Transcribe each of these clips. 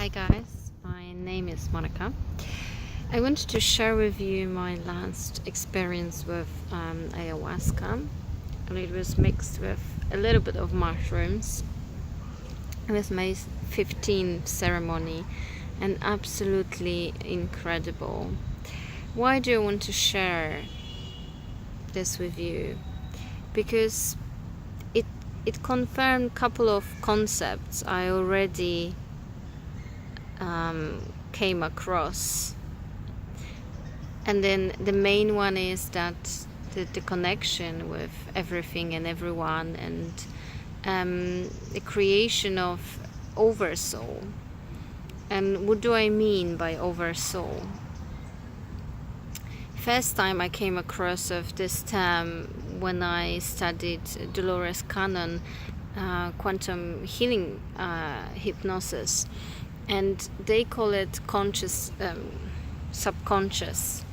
Hi guys, my name is Monica. I wanted to share with you my last experience with ayahuasca, and it was mixed with a little bit of mushrooms. It was my 15th ceremony and absolutely incredible. Why do I want to share this with you? Because it confirmed a couple of concepts I already came across, and then the main one is that the connection with everything and everyone, and the creation of oversoul. And what do I mean by oversoul? First time I came across of this term when I studied Dolores Cannon quantum healing hypnosis, and they call it conscious, subconscious.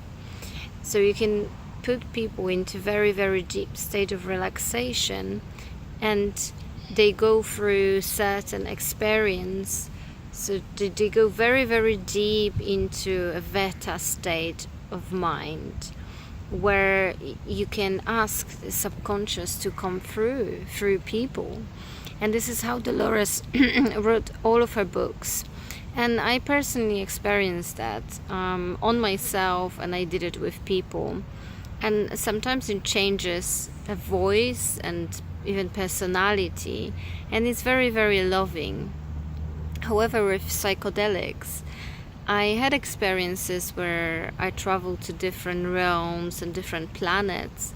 So you can put people into very, very deep state of relaxation, and they go through certain experience. So they go very, very deep into a Vata state of mind, where you can ask the subconscious to come through people. And this is how Dolores wrote all of her books. And I personally experienced that on myself, and I did it with people. And sometimes it changes a voice and even personality, and it's very, very loving. However, with psychedelics, I had experiences where I traveled to different realms and different planets,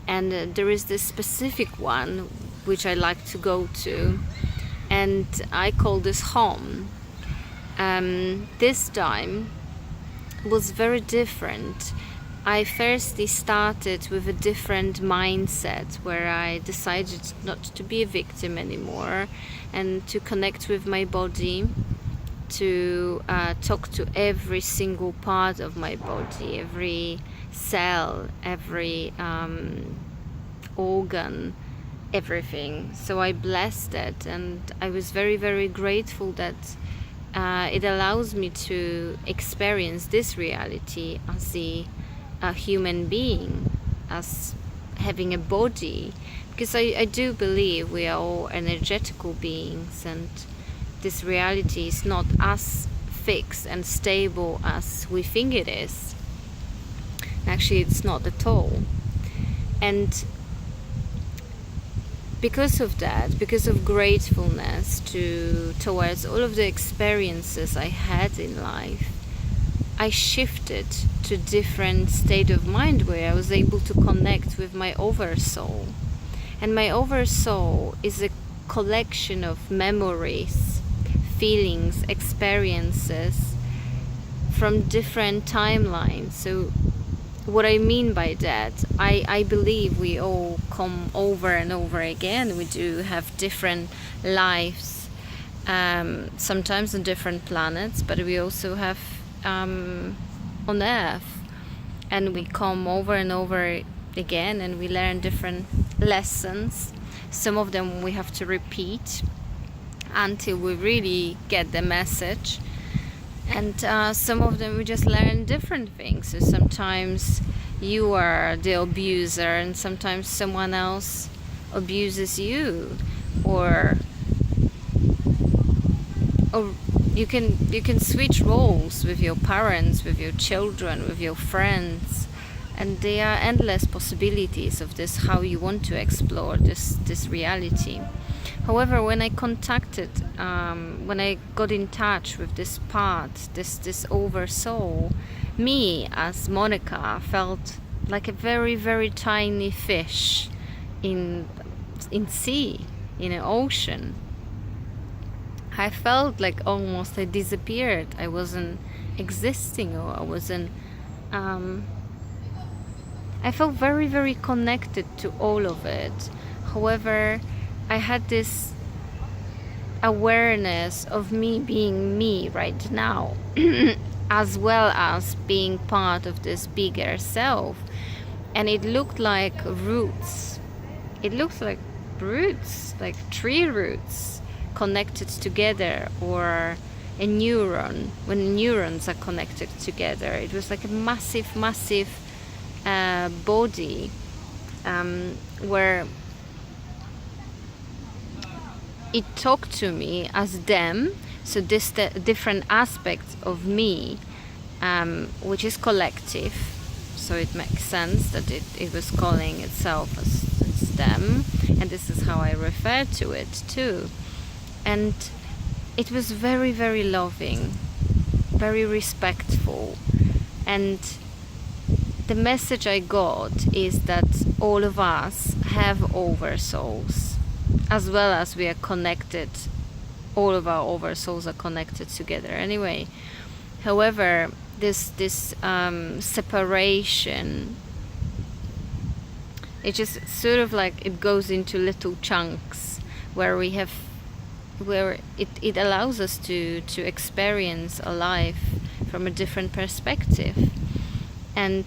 and there is this specific one which I like to go to, and I call this home. This time was very different. I firstly started with a different mindset, where I decided not to be a victim anymore and to connect with my body, to talk to every single part of my body, every cell, every organ, everything. So I blessed it, and I was very, very grateful that it allows me to experience this reality as a human being, as having a body, because I do believe we are all energetical beings, and this reality is not as fixed and stable as we think it is. Actually, it's not at all. And because of that, because of gratefulness towards all of the experiences I had in life, I shifted to a different state of mind, where I was able to connect with my oversoul. And my oversoul is a collection of memories, feelings, experiences from different timelines. So what I mean by that, I believe we all come over and over again. We do have different lives, sometimes on different planets, but we also have on Earth, and we come over and over again, and we learn different lessons. Some of them we have to repeat until we really get the message, and some of them we just learn different things. So sometimes you are the abuser, and sometimes someone else abuses you, or you can switch roles with your parents, with your children, with your friends, and there are endless possibilities of this, how you want to explore this reality. However, when I contacted, when I got in touch with this part, this oversoul, me as Monica felt like a very, very tiny fish in sea, in an ocean. I felt like almost I disappeared. I wasn't existing, or I wasn't. I felt very, very connected to all of it. However, I had this awareness of me being me right now, as well as being part of this bigger self. And it looked like roots. It looks like roots, like tree roots connected together, or a neuron, when neurons are connected together. It was like a massive body, where it talked to me as them. So this different aspects of me, which is collective, so it makes sense that it was calling itself as them, and this is how I refer to it too. And it was very, very loving, very respectful, and the message I got is that all of us have oversouls, as well as we are connected. All of our oversouls are connected together anyway. However, this separation, it just sort of like it goes into little chunks where it allows us to experience a life from a different perspective. And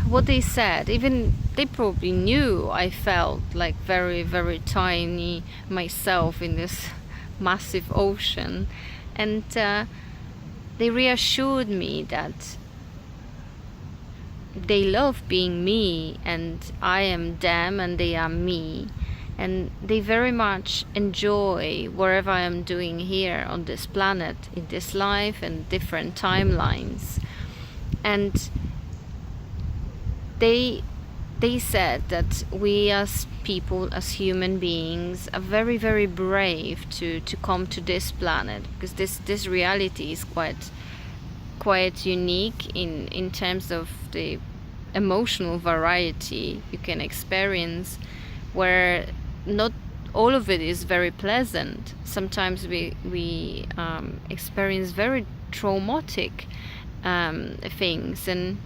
what they said, even they probably knew I felt like very, very tiny myself in this massive ocean, and they reassured me that they love being me, and I am them and they are me, and they very much enjoy whatever I am doing here on this planet, in this life and different timelines. And they said that we as people, as human beings, are very, very brave to come to this planet, because this reality is quite unique in terms of the emotional variety you can experience, where not all of it is very pleasant. Sometimes we experience very traumatic things, and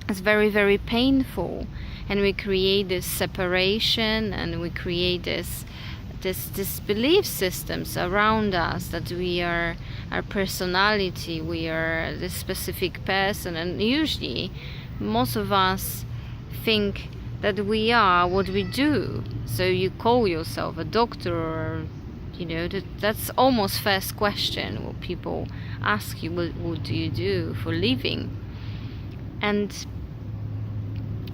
it's very, very painful, and we create this separation, and we create this belief systems around us that we are our personality, we are this specific person, and usually most of us think that we are what we do. So you call yourself a doctor, or that's almost first question what people ask you, what do you do for living? And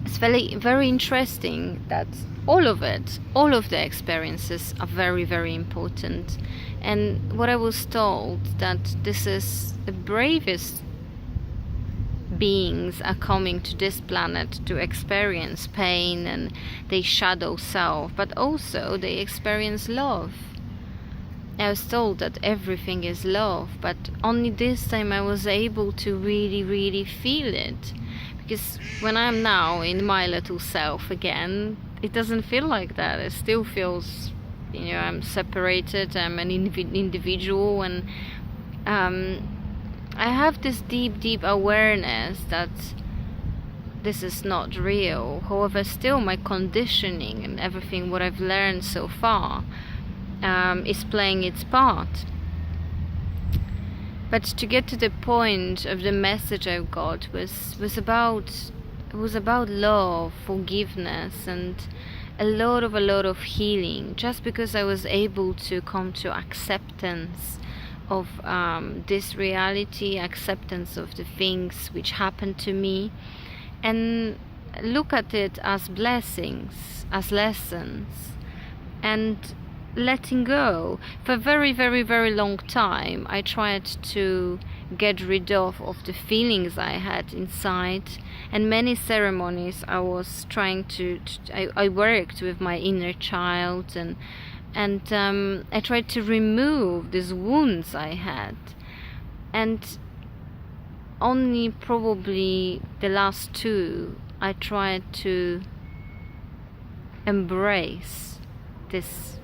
it's very, very interesting that all of the experiences are very, very important. And what I was told, that this is the bravest beings are coming to this planet to experience pain and they shadow self, but also they experience love. I was told that everything is love, but only this time I was able to really, really feel it. Because when I'm now in my little self again, it doesn't feel like that. It still feels, I'm separated, I'm an individual, and I have this deep, deep awareness that this is not real. However, still my conditioning and everything what I've learned so far is playing its part. But to get to the point of the message I got was about love, forgiveness, and a lot of healing. Just because I was able to come to acceptance of this reality, acceptance of the things which happened to me, and look at it as blessings, as lessons, and letting go. For a very, very, very long time I tried to get rid of the feelings I had inside, and many ceremonies I was trying to I worked with my inner child, and I tried to remove these wounds I had, and only probably the last two I tried to embrace these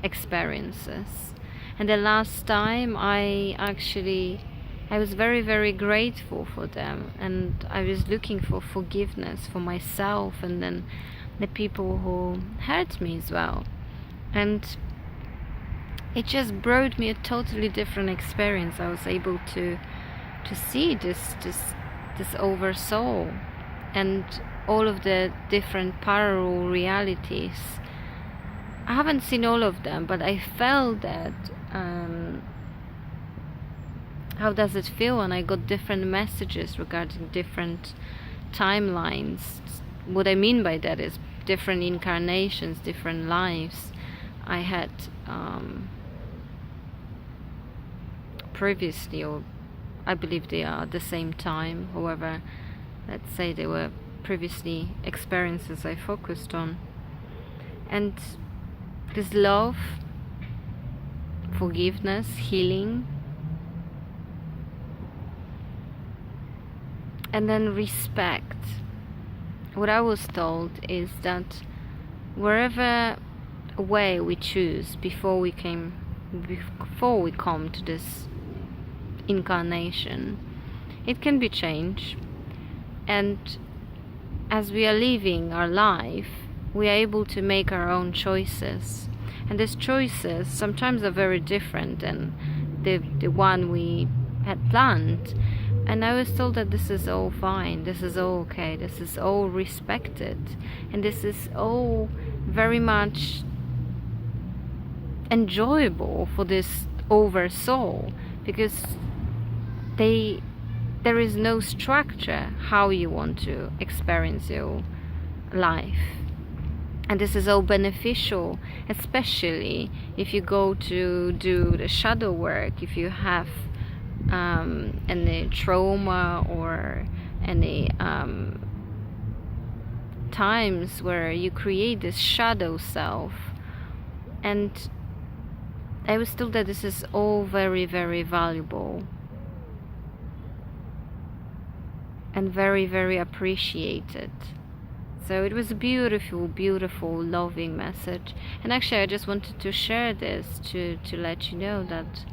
experiences. And the last time I was very, very grateful for them, and I was looking for forgiveness for myself and then the people who hurt me as well. And it just brought me a totally different experience. I was able to see this oversoul and all of the different parallel realities. I haven't seen all of them, but I felt that how does it feel? And I got different messages regarding different timelines. What I mean by that is different incarnations, different lives I had previously, or I believe they are at the same time. However, let's say they were previously experiences I focused on. And this love, forgiveness, healing, and then respect. What I was told is that wherever way we choose before we come to this incarnation, it can be changed, and as we are living our life, we are able to make our own choices, and these choices sometimes are very different than the one we had planned. And I was told that this is all fine, this is all okay, this is all respected, and this is all very much enjoyable for this oversoul, because there is no structure how you want to experience your life. And this is all beneficial, especially if you go to do the shadow work, if you have any trauma or any times where you create this shadow self. And I was told that this is all very, very valuable and very, very appreciated. So it was a beautiful, beautiful, loving message. And actually I just wanted to share this to let you know that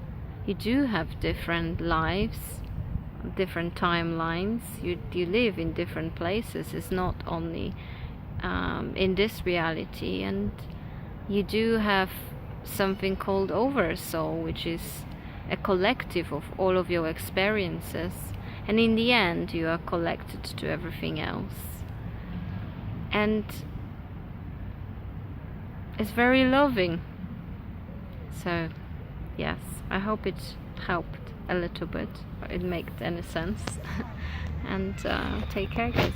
you do have different lives, different timelines. You live in different places. It's not only in this reality. And you do have something called oversoul, which is a collective of all of your experiences. And in the end, you are connected to everything else. And it's very loving. So yes, I hope it helped a little bit, or it made any sense. And take care, guys.